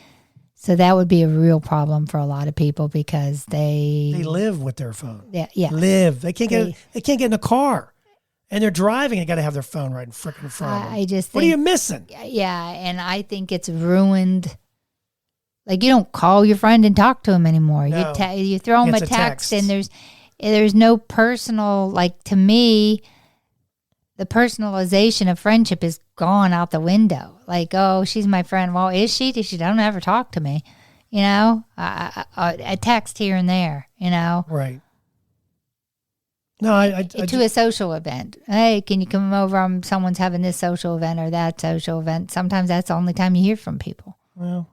so that would be a real problem for a lot of people because they live with their phone. Yeah. Live. They can't get in a car. And they're driving and got to have their phone right in front of them. I just think, what are you missing? Yeah, and I think it's ruined. Like, you don't call your friend and talk to him anymore. No. You throw him a text, and there's no personal, like, to me, the personalization of friendship is gone out the window. Like, oh, she's my friend. Well, is she? She don't ever talk to me, a text here and there, Right. No, to a social event. Hey, can you come over? Someone's having this social event or that social event. Sometimes that's the only time you hear from people. Well,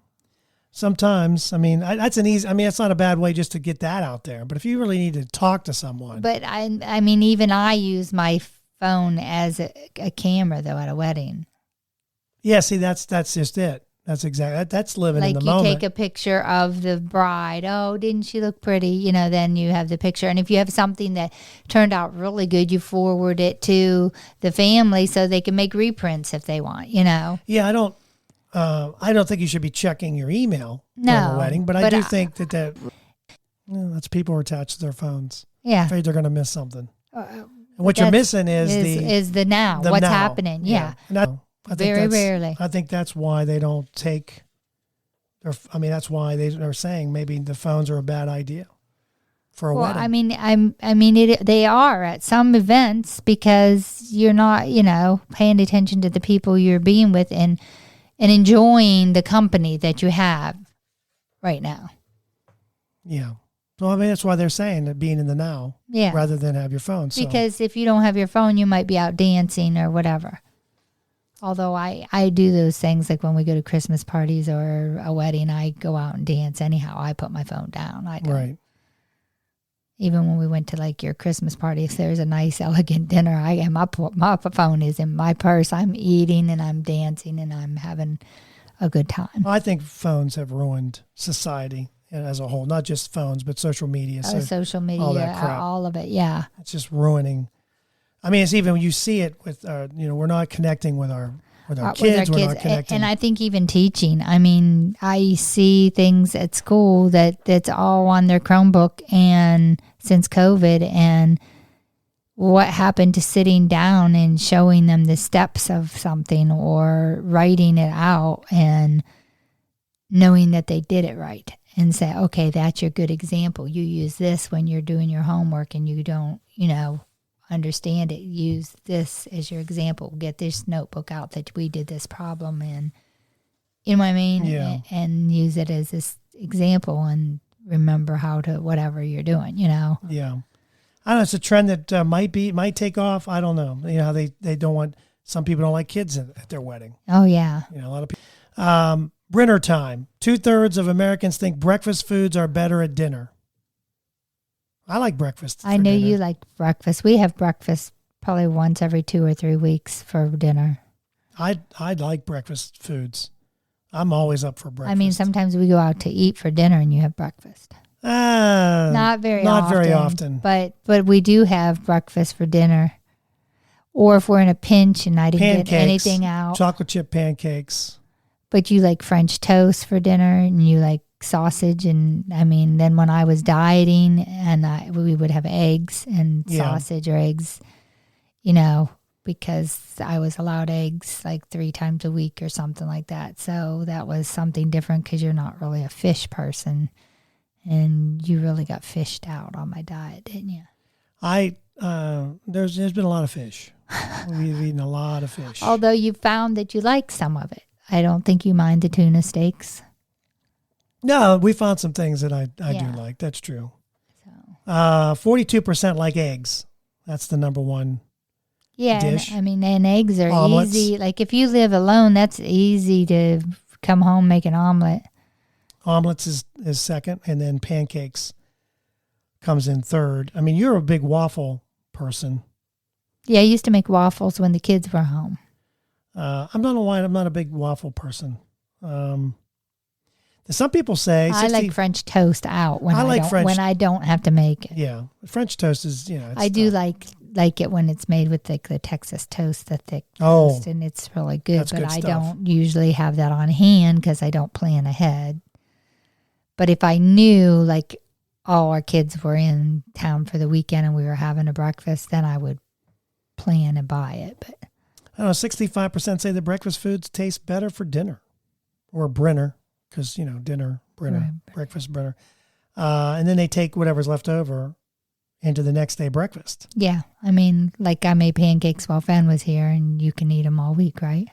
sometimes, that's not a bad way just to get that out there. But if you really need to talk to someone. But even I use my phone as a camera though at a wedding. Yeah, see, that's just it. That's exactly, that's living in the moment. Like you take a picture of the bride. Oh, didn't she look pretty? Then you have the picture. And if you have something that turned out really good, you forward it to the family so they can make reprints if they want, Yeah, I don't think you should be checking your email during a wedding, but I do think that's people who are attached to their phones. Yeah. Afraid they're going to miss something. And what you're missing is the now. What's happening. Yeah. Rarely. I think that's why they don't take. That's why they're saying maybe the phones are a bad idea for a wedding. They are at some events because you're not, paying attention to the people you're being with and enjoying the company that you have right now. Yeah. So that's why they're saying that being in the now, rather than have your phone. So. Because if you don't have your phone, you might be out dancing or whatever. Although I do those things like when we go to Christmas parties or a wedding, I go out and dance anyhow. I put my phone down. I don't. Right. Even when we went to like your Christmas party, if there's a nice, elegant dinner, my phone is in my purse. I'm eating and I'm dancing and I'm having a good time. I think phones have ruined society as a whole, not just phones, but social media. Social media, all that crap. All of it, yeah. It's just ruining. It's even when you see it with, we're not connecting with our kids. We're not connecting. And I think even teaching. I see things at school that's all on their Chromebook and since COVID, and what happened to sitting down and showing them the steps of something or writing it out and knowing that they did it right and say, okay, that's your good example. You use this when you're doing your homework and you don't, understand it. Use this as your example. Get this notebook out that we did this problem in. You know what I mean? Yeah. And use it as this example and remember how to whatever you're doing, Yeah. I don't know. It's a trend that might take off. I don't know. How they don't want, some people don't like kids at their wedding. Oh, yeah. A lot of people. Dinner time. 2/3 of Americans think breakfast foods are better at dinner. I like breakfast. I know you like breakfast. We have breakfast probably once every 2 or 3 weeks for dinner. I like breakfast foods. I'm always up for breakfast. I mean, sometimes we go out to eat for dinner and you have breakfast. Not very often. But we do have breakfast for dinner. Or if we're in a pinch and I didn't get anything out. Chocolate chip pancakes. But you like French toast for dinner and you like sausage. And I mean, then when I was dieting and we would have eggs and sausage or eggs, because I was allowed eggs like 3 times a week or something like that. So that was something different because you're not really a fish person. And you really got fished out on my diet, didn't you? There's been a lot of fish. We've eaten a lot of fish. Although you found that you like some of it. I don't think you mind the tuna steaks. No, we found some things that I do like. That's true. So. 42% like eggs. That's the number one dish. And eggs are Omelets. easy. Like if you live alone, that's easy to come home, make an omelet. Omelets is second, and then pancakes comes in third. I mean, you're a big waffle person. Yeah, I used to make waffles when the kids were home. I'm not a big waffle person. Some people say I like French toast out when I don't have to make it. Yeah, French toast is I do like it when it's made with the Texas toast, the thick toast, and it's really good. That's but good I stuff. don't usually have that on hand because I don't plan ahead. But if I knew like all our kids were in town for the weekend and we were having a breakfast, then I would plan and buy it. But I don't know, 65% say the breakfast foods taste better for dinner or Brenner, because, dinner, Brenner, Right. breakfast, Brenner. And then they take whatever's left over into the next day breakfast. yeah, I mean, like I made pancakes while Fen was here and you can eat them all week, right?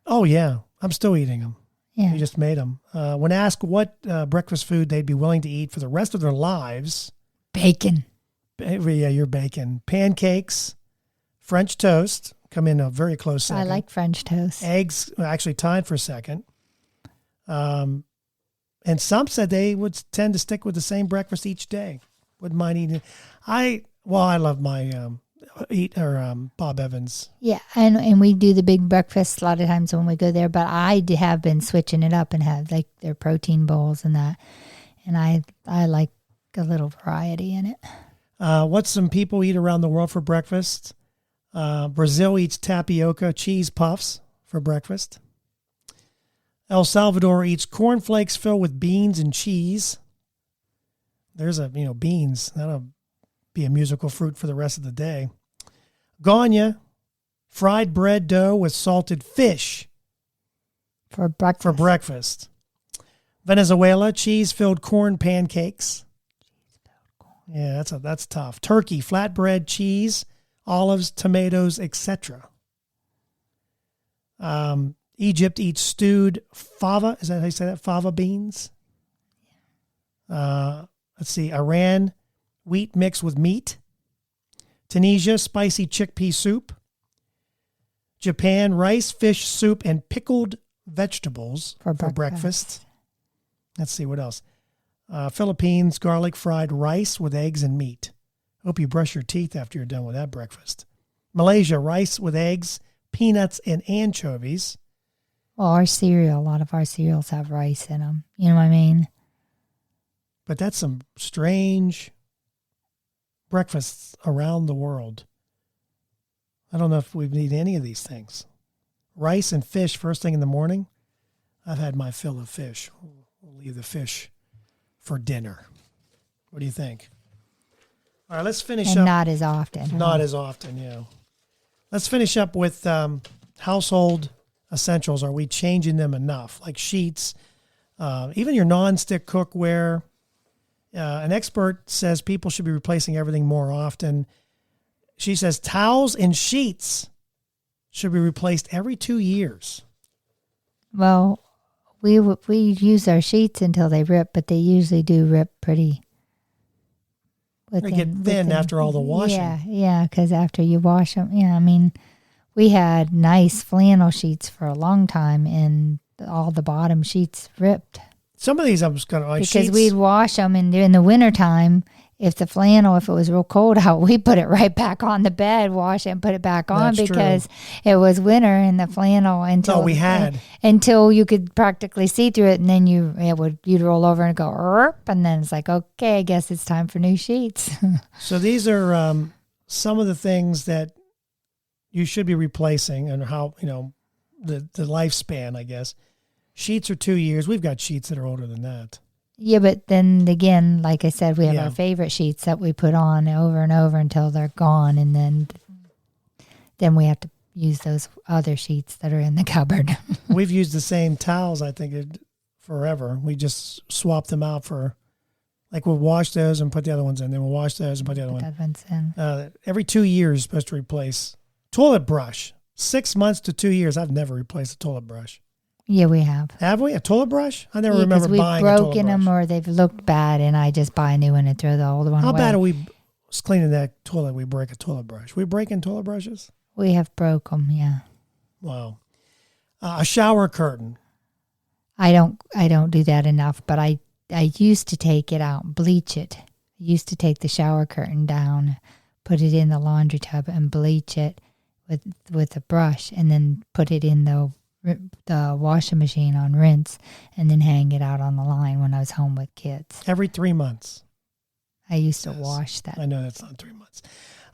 Oh, yeah. I'm still eating them. Yeah. We just made them. When asked what breakfast food they'd be willing to eat for the rest of their lives. Bacon. Yeah, you're bacon. Pancakes, French toast come in a very close second. I like French toast. Eggs actually tied for second. And some said they would tend to stick with the same breakfast each day. Wouldn't mind eating. I love my Bob Evans. Yeah, and we do the big breakfast a lot of times when we go there, but I have been switching it up and have like their protein bowls and that. And I like a little variety in it. What some people eat around the world for breakfast. Brazil eats tapioca cheese puffs for breakfast. El Salvador eats cornflakes filled with beans and cheese. There's beans. That'll be a musical fruit for the rest of the day. Ghana, fried bread dough with salted fish For breakfast. Venezuela, cheese-filled corn pancakes. Yeah, that's tough. Turkey, flatbread, cheese, olives, tomatoes, etc. Egypt eats stewed fava. Is that how you say that? Fava beans. Let's see. Iran, wheat mixed with meat. Tunisia, spicy chickpea soup. Japan, rice, fish soup, and pickled vegetables for breakfast. Let's see what else. Philippines, garlic fried rice with eggs and meat. Hope you brush your teeth after you're done with that breakfast. Malaysia, rice with eggs, peanuts, and anchovies. Well, a lot of our cereals have rice in them. You know what I mean? But that's some strange breakfasts around the world. I don't know if we've eaten any of these things. Rice and fish first thing in the morning. I've had my fill of fish. We'll leave the fish for dinner. What do you think? All right, let's finish and up. not as often. Not as often, yeah. Let's finish up with household essentials. Are we changing them enough? Like sheets, even your nonstick cookware. An expert says people should be replacing everything more often. She says towels and sheets should be replaced every 2 years. Well, we use our sheets until they rip, but they usually do rip pretty. They get thin after all the washing. Yeah, because after you wash them, I mean, we had nice flannel sheets for a long time, and all the bottom sheets ripped. Some of these I'm just going to because sheets. We'd wash them in the wintertime. If the flannel, if it was real cold out, we put it right back on the bed, wash it, and put it back on. That's because true. It was winter and the flannel until you could practically see through it, and then you'd roll over and go "Erp," and then it's like, okay, I guess it's time for new sheets. So these are some of the things that you should be replacing, and how the lifespan, I guess. Sheets are 2 years. We've got sheets that are older than that. Yeah, but then again, like I said, we have our favorite sheets that we put on over and over until they're gone, and then we have to use those other sheets that are in the cupboard. We've used the same towels, I think, forever. We just swap them out for, like, we'll wash those and put the other ones in. Then we'll wash those and put the other ones in. Every 2 years, supposed to replace. Toilet brush, 6 months to 2 years. I've never replaced a toilet brush. Yeah, we have. Have we? A toilet brush? I never remember buying a toilet brush. We've broken them or they've looked bad, and I just buy a new one and throw the old one away. How bad are we cleaning that toilet? We break a toilet brush. We breaking toilet brushes? We have broke them, yeah. Wow. A shower curtain. I don't do that enough, but I used to take it out and bleach it. I used to take the shower curtain down, put it in the laundry tub, and bleach it with a brush, and then put it in the washing machine on rinse, and then hang it out on the line when I was home with kids. Every 3 months. I used to wash that. I know that's not 3 months.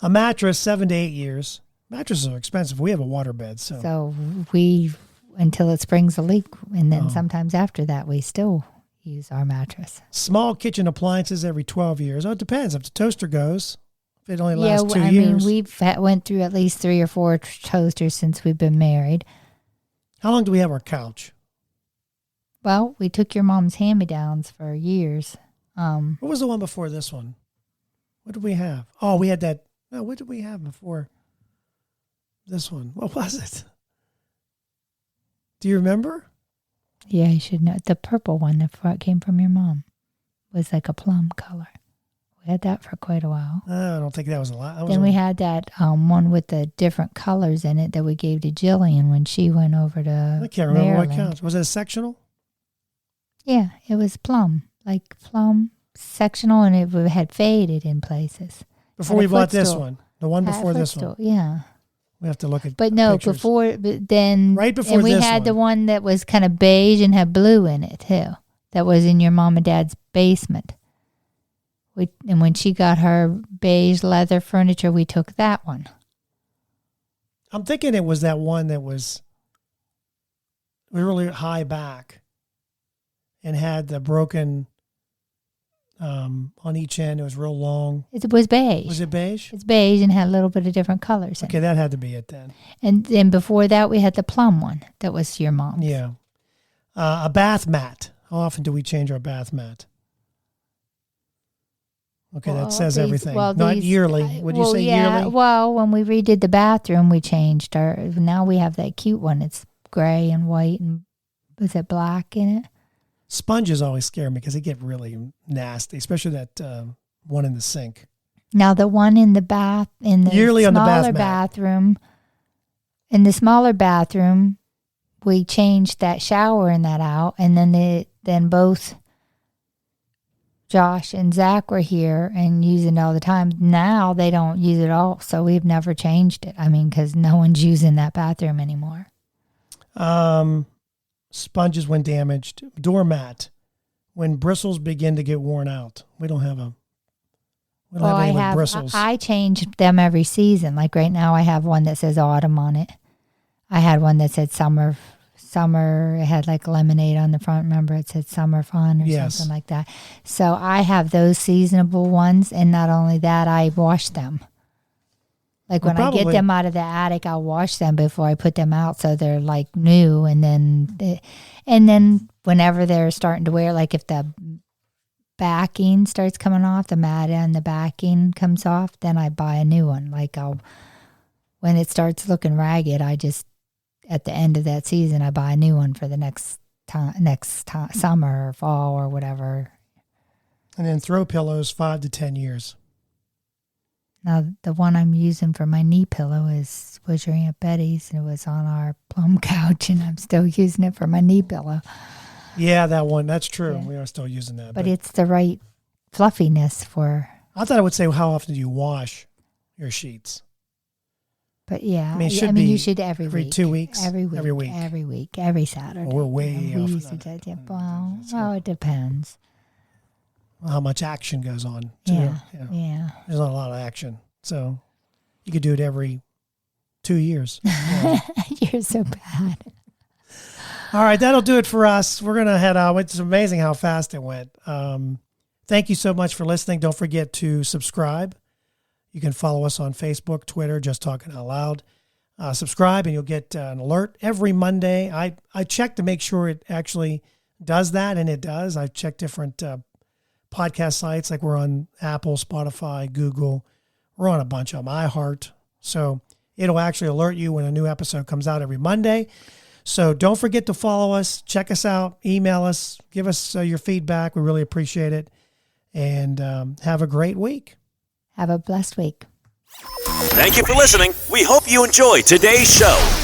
A mattress, 7 to 8 years. Mattresses are expensive. We have a waterbed, so we until it springs a leak, and then sometimes after that we still use our mattress. Small kitchen appliances every 12 years. Oh, it depends. If the toaster goes, if it only lasts 2 years. I mean, we've went through at least 3 or 4 toasters since we've been married. How long do we have our couch? Well, we took your mom's hand-me-downs for years. What was the one before this one? What did we have? Oh, we had that. No, what did we have before this one? What was it? Do you remember? Yeah, you should know. The purple one that came from your mom was like a plum color. We had that for quite a while. I don't think that was a lot. Then we had that one with the different colors in it that we gave to Jillian when she went over to I can't remember Maryland. what counts. Was it a sectional? Yeah, it was plum sectional, and it had faded in places. Before we bought this one. The one before this one. Yeah. We have to look at But no, pictures. but then right before and we this had one. the one that was kind of beige and had blue in it too. That was in your mom and dad's basement. And when she got her beige leather furniture, we took that one. I'm thinking it was that one that was really high back and had the broken on each end. It was real long. It was beige. Was it beige? It's beige and had a little bit of different colors. Okay, that had to be it then. And then before that, we had the plum one that was your mom's. Yeah. A bath mat. How often do we change our bath mat? Okay, that says everything. Not yearly. Would you say yearly? Well, when we redid the bathroom, we changed our. Now we have that cute one. It's gray and white, and was it black in it? Sponges always scare me because they get really nasty, especially that one in the sink. Now the one in the bath in the yearly smaller on the bathroom. In the smaller bathroom, we changed that shower and that out, and then both Josh and Zach were here and using it all the time. Now they don't use it all, so we've never changed it. I mean, because no one's using that bathroom anymore. Sponges when damaged. Doormat when bristles begin to get worn out. We don't have any with bristles. I change them every season. Like right now, I have one that says autumn on it. I had one that said summer summer. It had like lemonade on the front. Remember, it said summer fun or something like that. So I have those seasonable ones, and not only that, I wash them. Like when I get them out of the attic, I'll wash them before I put them out, so they're like new. And then whenever they're starting to wear, like if the backing starts coming off, the mat and the backing comes off, then I buy a new one. Like when it starts looking ragged, at the end of that season, I buy a new one for the next summer or fall or whatever. And then throw pillows 5 to 10 years. Now, the one I'm using for my knee pillow was your Aunt Betty's, and it was on our plum couch, and I'm still using it for my knee pillow. Yeah, that one. That's true. Yeah. We are still using that. But it's the right fluffiness for... I thought I would say, how often do you wash your sheets? But yeah, I mean, you should every week. 2 weeks? Every week. Every Saturday. Well, we're way off. Well, it depends. How much action goes on. Too. Yeah. There's not a lot of action. So you could do it every 2 years. You're so bad. All right, that'll do it for us. We're going to head out. It's amazing how fast it went. Thank you so much for listening. Don't forget to subscribe. You can follow us on Facebook, Twitter, Just Talking Out Loud. Subscribe and you'll get an alert every Monday. I check to make sure it actually does that, and it does. I check different podcast sites, like we're on Apple, Spotify, Google. We're on a bunch of them, iHeart. So it'll actually alert you when a new episode comes out every Monday. So don't forget to follow us, check us out, email us, give us your feedback. We really appreciate it. And have a great week. Have a blessed week. Thank you for listening. We hope you enjoyed today's show.